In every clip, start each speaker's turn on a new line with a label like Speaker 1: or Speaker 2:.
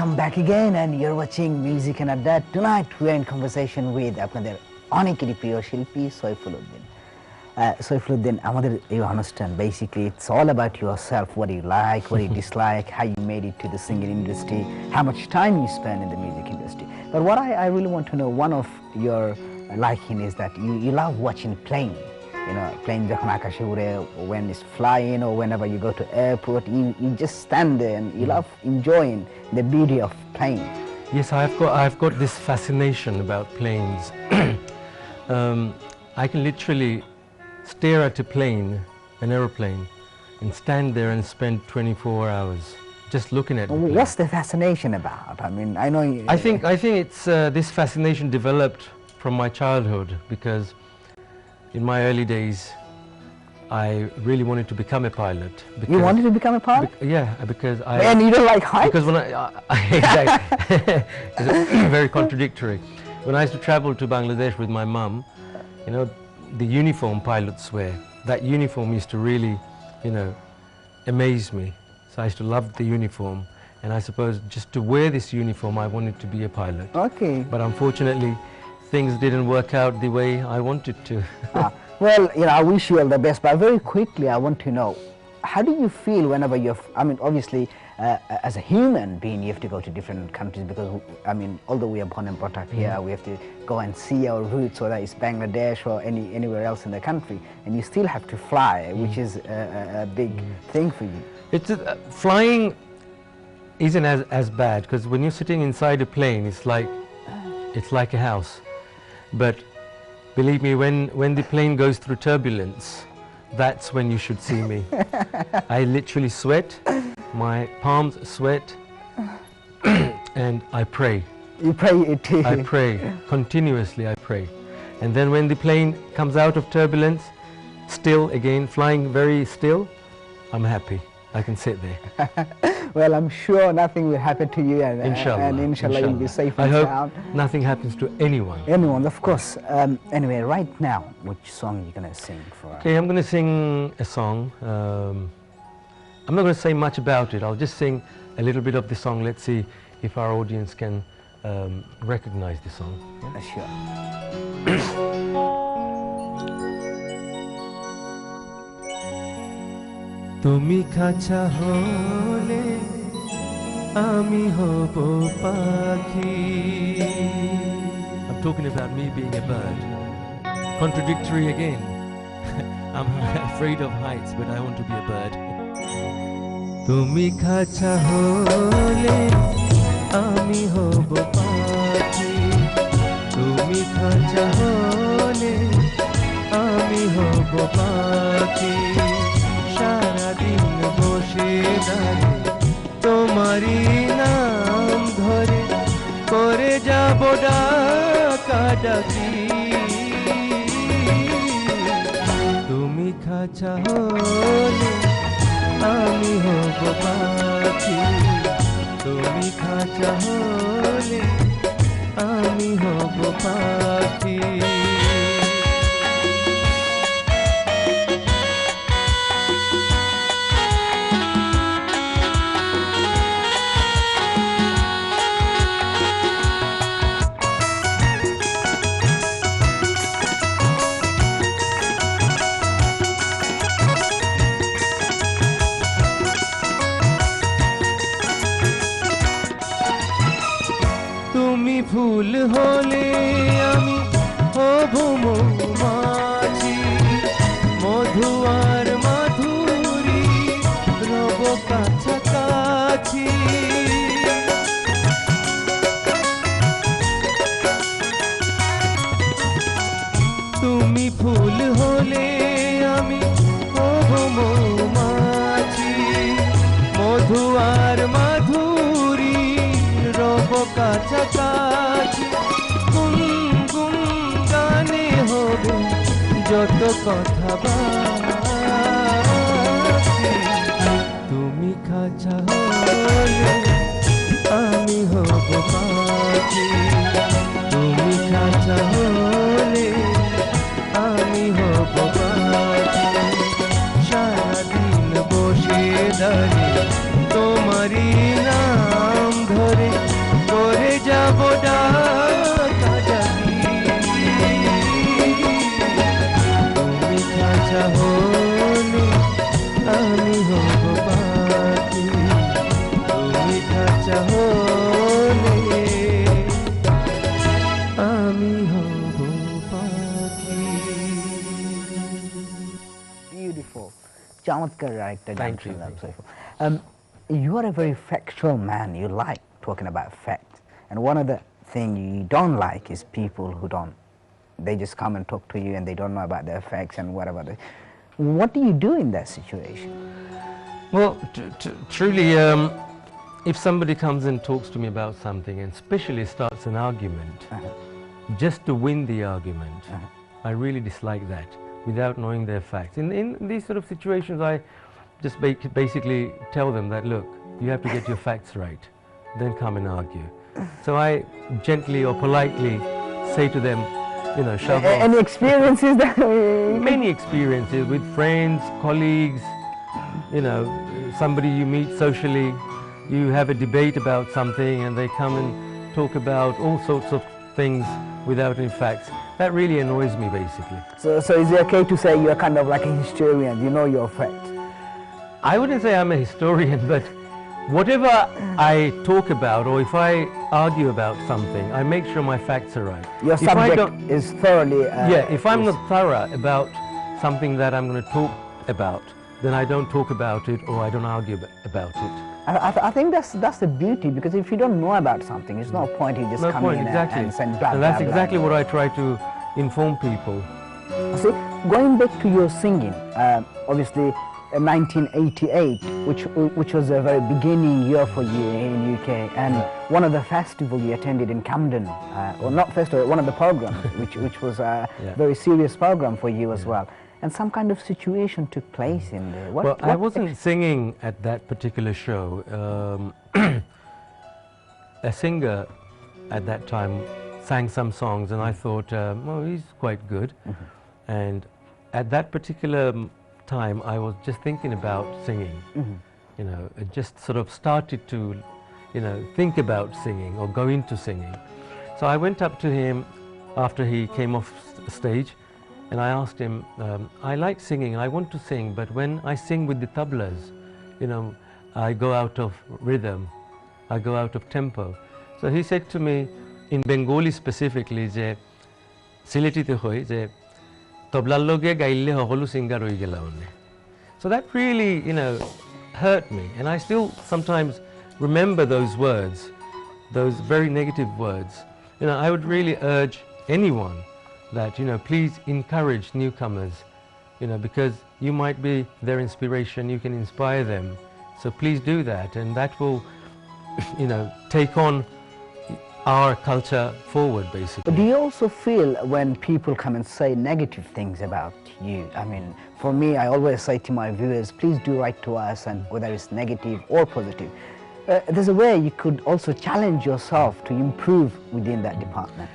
Speaker 1: welcome back again, and you're watching Music and Adda. Tonight we're in conversation with আপনাদের অনেকেরই প্রিয় শিল্পী Soaful Uddin. Soaful Uddin, আমাদের এই অনুষ্ঠান basically it's all about yourself, what you like, what you dislike, how you made it to the singing industry, how much time you spend in the music industry. But what I really want to know, one of your liking is that you love watching plane. You know, plane যখন আকাশে উড়ে, when it's flying or whenever you go to airport, you just stand there and you love enjoying the beauty of plane.
Speaker 2: Yes, I've got this fascination about planes. I can literally stare at a plane, an aeroplane, and stand there and spend 24 hours just looking at it.
Speaker 1: What's the fascination about? I mean, I know
Speaker 2: I think it's this fascination developed from my childhood, because in my early days I really wanted to become a pilot.
Speaker 1: You wanted to become a pilot?
Speaker 2: Yeah, because
Speaker 1: And you don't like heights?
Speaker 2: Because when exactly. It's very contradictory. When I used to travel to Bangladesh with my mum, you know, the uniform pilots wear, that uniform used to really, you know, amaze me. So I used to love the uniform, and I suppose just to wear this uniform I wanted to be a pilot.
Speaker 1: Okay.
Speaker 2: But unfortunately things didn't work out the way I wanted to.
Speaker 1: Well, you know, I wish you all the best, but very quickly I want to know, how do you feel whenever you're, I mean, obviously as a human being you have to go to different countries, because I mean, although we are born and brought up here, we have to go and see our roots, whether it's Bangladesh or anywhere else in the country, and you still have to fly, which is a big thing for you.
Speaker 2: It's flying isn't as bad, because when you're sitting inside a plane it's like a house. But believe me, when the plane goes through turbulence, that's when you should see me. I literally sweat, my palms sweat, and I pray.
Speaker 1: You pray too?
Speaker 2: I pray, continuously I pray. And then when the plane comes out of turbulence, still again, flying very still, I'm happy. I can sit there.
Speaker 1: Well, I'm sure nothing will happen to you, and
Speaker 2: Inshallah,
Speaker 1: you'll be safe
Speaker 2: I
Speaker 1: and
Speaker 2: hope
Speaker 1: sound.
Speaker 2: nothing happens to anyone.
Speaker 1: Anyone, of course. Anyway, right now, which song are you going to sing for us?
Speaker 2: Okay, I'm going to sing a song. I'm not going to say much about it. I'll just sing a little bit of the song. Let's see if our audience can recognize the song.
Speaker 1: Yeah, sure.
Speaker 2: তুমি খাঁচা হলে আমি হব পাখি. I'm talking about me being a bird. Contradictory again. I'm afraid of heights, but I want to be a bird. তুমি খাঁচা হলে আমি হব পাখি. তুমি খাঁচা হলে আমি হব পাখি. সারাদিন বসে দাঁড়িয়ে তোমারই নাম ধরে করে যাব ডাকাডাকি. তুমি খাঁচা হলে আমি হব পাখি. তুমি খাঁচা হলে আমি হব পাখি. তুমি ফুল হলে আমি হব মৌমাছি. মধু আর মাধুরী রব কাছাকাছি. তুমি ফুল হলে আমি হব মৌমাছি. মধু আর মাধুরী রব কাছাকাছি. গুনগুন গানে হবে যত কথা বাকি. তুমি খাঁচা হলে আমি হব পাখি. তুমি খাঁচা হলে আমি হব পাখি. সারাদিন বসে দাঁড়িয়ে তোমারই নাম ধরে
Speaker 1: chamatkar character.
Speaker 2: Thank you.
Speaker 1: You are a very factual man. You like talking about facts, and one of the things you don't like is people who don't. They just come and talk to you, and they don't know about their facts and whatever. What do you do in that situation?
Speaker 2: Well, truly, if somebody comes and talks to me about something, and especially starts an argument, just to win the argument, I really dislike that, without knowing their facts. In these sort of situations, I just basically tell them that, look, you have to get your facts right, then come and argue. So I gently or politely say to them, you know, shove off.
Speaker 1: Any experiences that?
Speaker 2: Many experiences with friends, colleagues, you know, somebody you meet socially, you have a debate about something and they come and talk about all sorts of things without any facts. That really annoys me, basically.
Speaker 1: So is it okay to say you're kind of like a historian, you know your facts?
Speaker 2: I wouldn't say I'm a historian, but whatever I talk about, or if I argue about something, I make sure my facts are right.
Speaker 1: Your subject is thoroughly...
Speaker 2: yeah, if I'm not thorough about something that I'm going to talk about, then I don't talk about it or I don't argue about it.
Speaker 1: I think that's the beauty, because if you don't know about something, it's no point you just come in and send blah,
Speaker 2: and that's
Speaker 1: blah,
Speaker 2: exactly
Speaker 1: blah.
Speaker 2: what I try to inform people.
Speaker 1: See, going back to your singing, obviously 1988, which was a very beginning year for you in UK, and one of the festivals you attended in Camden, or not festival, one of the programs, which was a very serious program for you as well. And some kind of situation took place in there.
Speaker 2: Well, I wasn't singing at that particular show. A singer at that time sang some songs, and I thought, well, he's quite good. And at that particular time, I was just thinking about singing. You know, I just sort of started to, you know, think about singing or go into singing. So I went up to him after he came off stage, and I asked him, I like singing, I want to sing, but when I sing with the tablas, you know, I go out of rhythm, I go out of tempo. So he said to me, in Bengali specifically, je Sileti te hoy je tabla loge gaille hokolu singer hoi gela onne. So that really, you know, hurt me, and I still sometimes remember those words, those very negative words. You know, I would really urge anyone that, you know, please encourage newcomers, you know, because you might be their inspiration, you can inspire them. So please do that, and that will, you know, take on our culture forward, basically.
Speaker 1: Do you also feel when people come and say negative things about you? I mean, for me, I always say to my viewers, please do write to us, and whether it's negative or positive. There's a way you could also challenge yourself to improve within that department.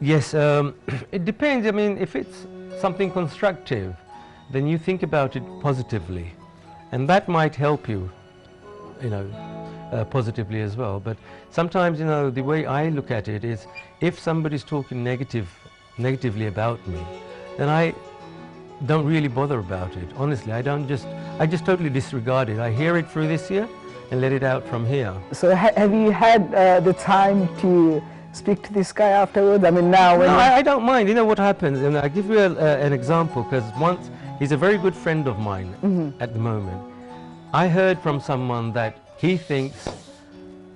Speaker 2: Yes, it depends. I mean, if it's something constructive, then you think about it positively, and that might help you, you know, positively as well. But sometimes, you know, the way I look at it is, if somebody's talking negatively about me, then I don't really bother about it. Honestly, I just totally disregard it. I hear it through this ear and let it out from here.
Speaker 1: So have you had the time to speak to this guy afterwards? I mean, now when...
Speaker 2: No, I don't mind. You know what happens, and I'll give you an example, because once, he's a very good friend of mine at the moment. I heard from someone that he thinks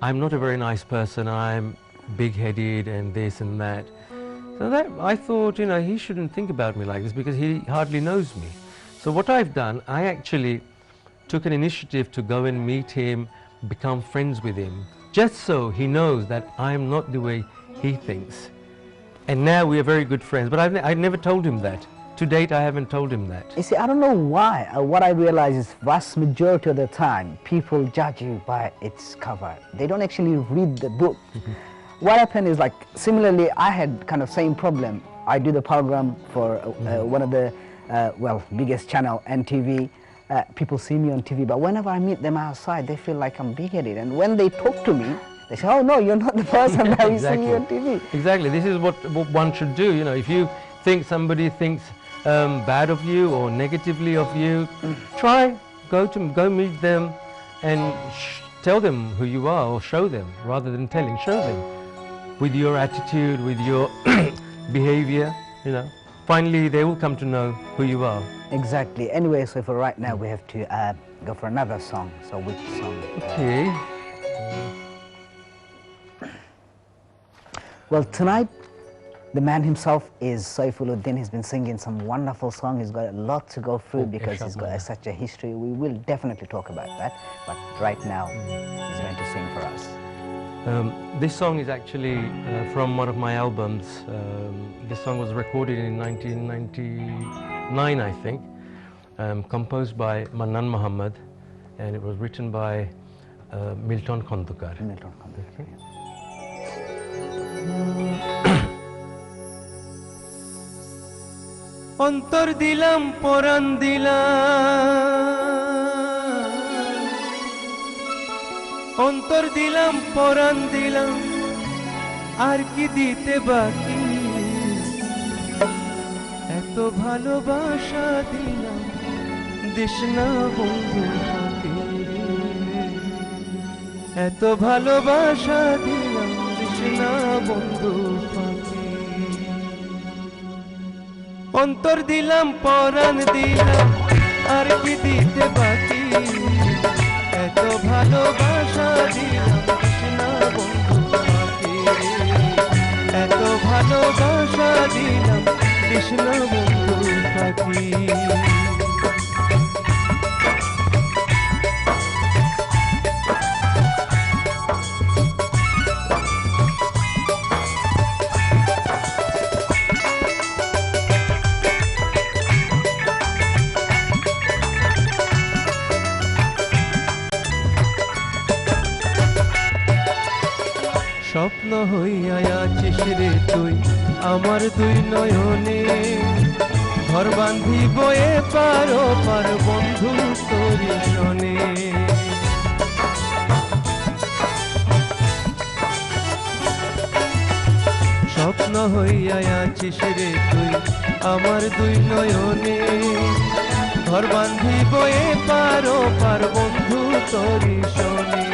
Speaker 2: I'm not a very nice person, I'm big-headed and this and that. So that, I thought, you know, he shouldn't think about me like this, because he hardly knows me. So what I've done, I actually took an initiative to go and meet him, become friends with him, just so he knows that I'm not the way he thinks. And now we are very good friends, but I never told him that. To date, I haven't told him that.
Speaker 1: You see, I don't know why. What I realize is, vast majority of the time, people judge you by its cover. They don't actually read the book. What happened is, like, similarly, I had kind of same problem. I do the program for one of the, well, biggest channel, NTV. People see me on TV, but whenever I meet them outside, they feel like I'm big-headed. And when they talk to me, they say, oh no, you're not the person that we see you on TV.
Speaker 2: Exactly, this is what one should do. You know, if you think somebody thinks bad of you or negatively of you, go meet them and tell them who you are, or show them, rather than telling, show them with your attitude, with your behavior, you know. finally they will come to know who you are.
Speaker 1: Exactly. Anyway, so for right now we have to go for another song. So which song?
Speaker 2: Okay.
Speaker 1: Well, tonight the man himself is Soaful Uddin. He's been singing some wonderful songs. He's got a lot to go through because he's got such a history. We will definitely talk about that. But right now, he's going to sing for us.
Speaker 2: This song is actually from one of my albums. This song was recorded in 1999, I think, composed by Mannan Muhammad, and it was written by Milton Kondukar.
Speaker 1: Milton Kondukar.
Speaker 2: অন্তর দিলাম পরাণ দিলাম, অন্তর দিলাম পরাণ দিলাম, আর কি দিতে বাকি, এত ভালোবাসা দিলাম দিস না বন্ধু ফাঁকি, এত ভালোবাসা দিলাম দিস না বন্ধু ফাঁকি, অন্তর দিলাম পরাণ দিলাম, আর কি দিতে বাকি, এত ভালোবাসা দিলাম দিস না বন্ধু ফাঁকি, এত ভালোবাসা দিলাম দিস না বন্ধু ফাঁকি। স্বপ্ন হইয়া আছিস রে তুই আমার দুই নয়নে, ঘর বাঁধিব এপার ওপার বন্ধু তোরি শোনে, স্বপ্ন হইয়া আছিস রে তুই আমার দুই নয়নে, ঘর বাঁধিব এপার ওপার বন্ধু তোরি শোনে,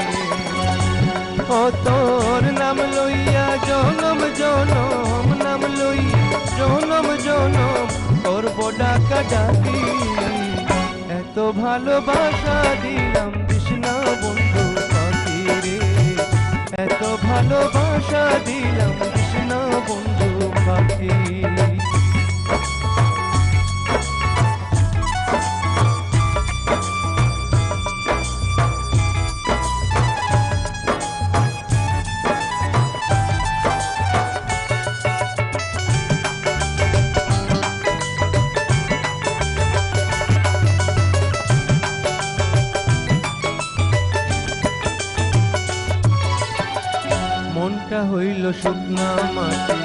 Speaker 2: ও তোর নাম লইয়া জনম জনম, নাম লইয়া জনম জনম করব ডাকা ডাকি, এত ভালোবাসা দিলাম দিস না বন্ধু ফাঁকি রে, এত ভালোবাসা দিলাম দিস না বন্ধু ফাঁকি। মনটা হইল শুকনা মাটি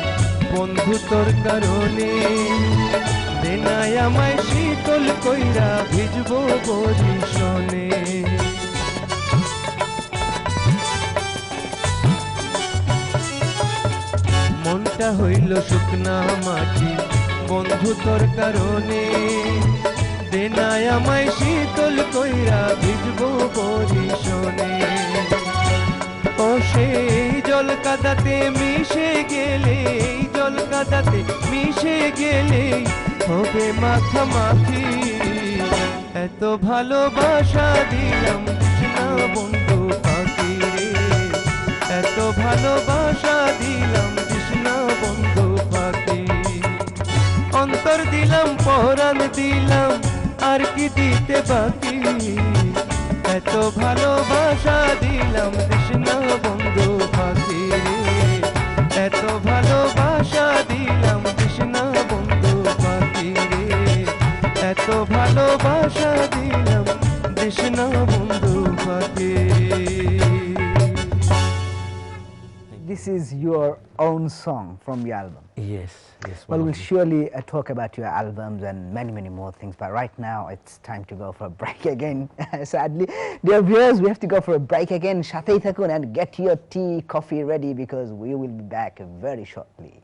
Speaker 2: বন্ধু তোর কারণে, দেনায় আমায় শীতল কইরা ভিজবো বরিশনে, মনটা হইল শুকনা মাটি বন্ধু তোর কারণে, দেনায় আমায় শীতল কইরা ভিজবো বরিশনে, ও সেই জল কাদাতে মিশে গেলে, জল কাদাতে মিশে গেলে হবে মাখামাখি, এত ভালোবাসা দিলাম দিস না বন্ধু ফাঁকি রে, এত ভালোবাসা দিলাম দিস না বন্ধু ফাঁকি, অন্তর দিলাম পরাণ দিলাম, আর কি দিতে বাকি, এত ভালোবাসা দিলাম দিস না বন্ধু ফাঁকি রে, এত ভালোবাসা দিলাম দিস না বন্ধু ফাঁকি রে, এত ভালোবাসা দিলাম দিস না বন্ধু ফাঁকি।
Speaker 1: This is your own song from your album.
Speaker 2: Yes, yes.
Speaker 1: Well, we'll surely talk about your albums and many, many more things. But right now, it's time to go for a break again. Sadly, dear viewers, we have to go for a break again. Shatei thakun and get your tea, coffee ready because we will be back very shortly.